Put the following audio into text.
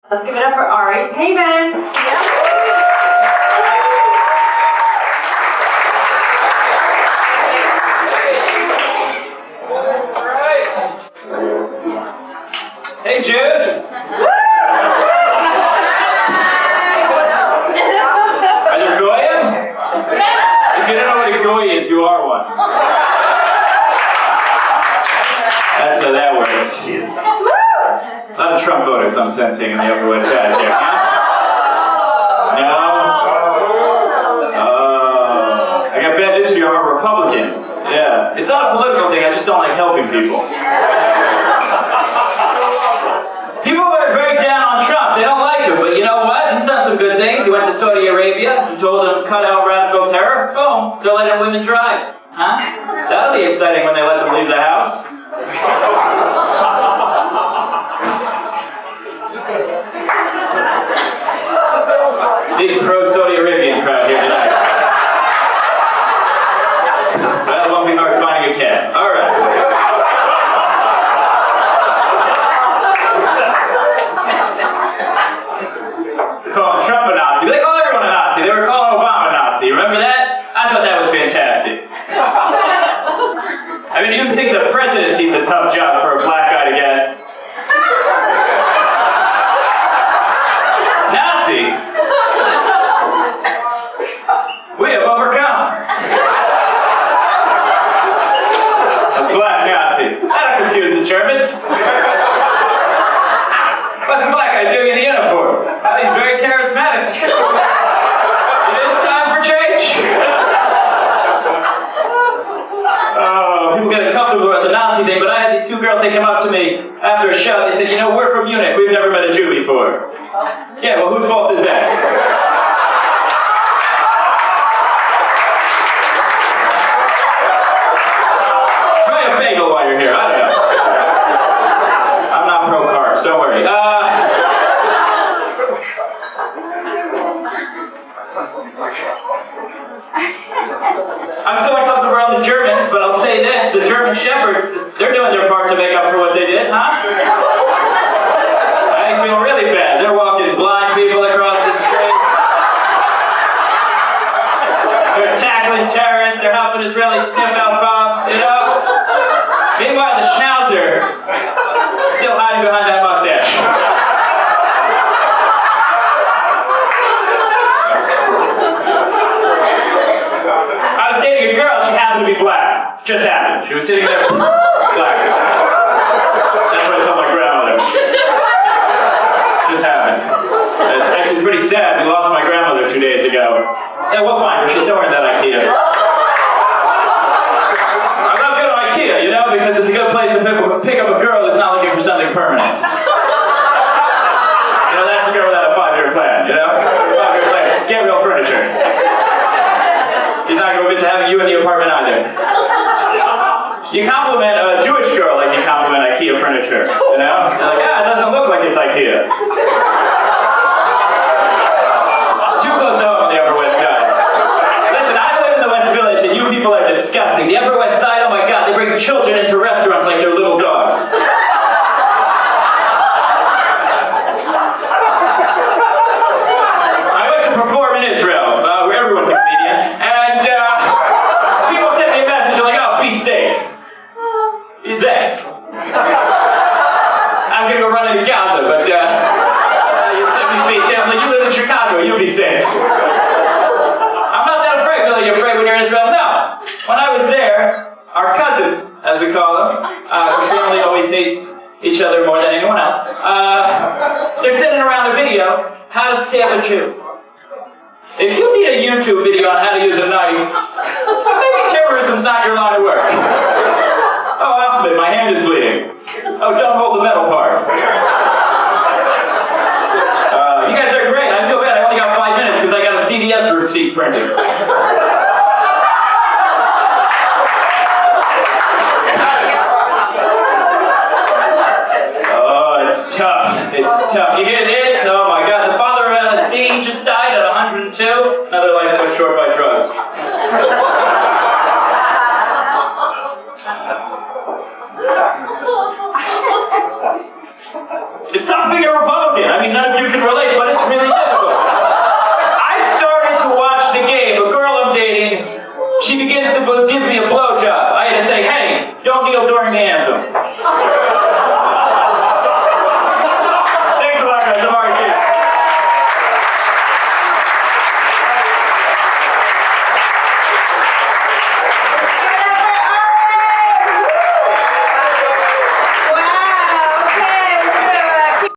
Let's give it up for Ari Teman. Hey, Jews! Are there goyim? If you don't know what a goy is, you are one. That's how that works. A lot of Trump voters I'm sensing in the Upper West Side here, huh? No? Oh. I got bad history, I'm a Republican. Yeah. It's not a political thing, I just don't like helping people. People are very down on Trump. They don't like him, but you know what? He's done some good things. He went to Saudi Arabia and told them to cut out radical terror. Boom, they're letting women drive. Huh? That'll be exciting when they let them leave the house. Big pro-Saudi Arabian crowd here tonight. Well, it won't be hard finding a cat. All right. Calling Trump a Nazi. They call everyone a Nazi. They were calling Obama a Nazi. Remember that? I thought that was fantastic. I mean, even think the presidency's a tough job for a black guy to get. Nazi? We have overcome. A black Nazi. That'll confuse the Germans. What's the black guy doing in the uniform? He's very charismatic. It is time for change. Oh, people get uncomfortable at the Nazi thing, but I had these two girls, they come up to me after a show, they said, you know, we're from Munich, we've never met a Jew before. Yeah, well, whose fault is that? Try a bagel while you're here, I don't know. I'm not pro-carbs, don't worry. I'm still uncomfortable around the Germans, but I'll say this, the German shepherds, they're doing their part to make up for what they did, huh? I feel really bad. They're walking blind people across the street. They're tackling terrorists, they're helping Israelis sniff out bombs, you know? Meanwhile, the schnauzer still hiding behind that mustache. I was dating a girl, she happened to be black. Just happened. She was sitting there, black. That's what I told my grandmother. Just happened. It's actually pretty sad. We lost my grandmother 2 days ago. Yeah, we'll find her. She's somewhere in that Ikea. I'm not good on Ikea, you know, because it's a good place to pick up a girl who's not looking for something permanent. You know, that's a girl without a 5-year plan, you know? 5-year plan. Get real furniture. She's not going to admit to having you in the apartment either. You compliment a Jewish girl like you compliment Ikea furniture, you know? You're like, it doesn't look like it's Ikea. Too close to home on the Upper West Side. Listen, I live in the West Village and you people are disgusting. The Upper West Side, oh my God, they bring children into restaurants like they're little dogs. I went to perform in Israel, where everyone's a comedian, and people send me a message, they're like, oh, be safe. Thanks. I'm gonna go run into Gaza, but you sent me to be safe. I'm like, you live in Chicago, you'll be safe. I'm not that afraid. Really, you're afraid when you're in Israel? No. When I was there, our cousins, as we call them, because family always hates each other more than anyone else, they're sending around a video, how to stab a Jew. If you need a YouTube video on how to use a knife, maybe terrorism's not your line of work. Oh, Ahmed, my hand is bleeding. Oh, don't hold the metal part. You guys are great. I feel bad. I only got 5 minutes because I got a CVS receipt printed. Oh, it's tough. It's tough. You hear this? Oh my God. The father of LSD just died at 102. Another life cut short by drugs. It's tough being a Republican.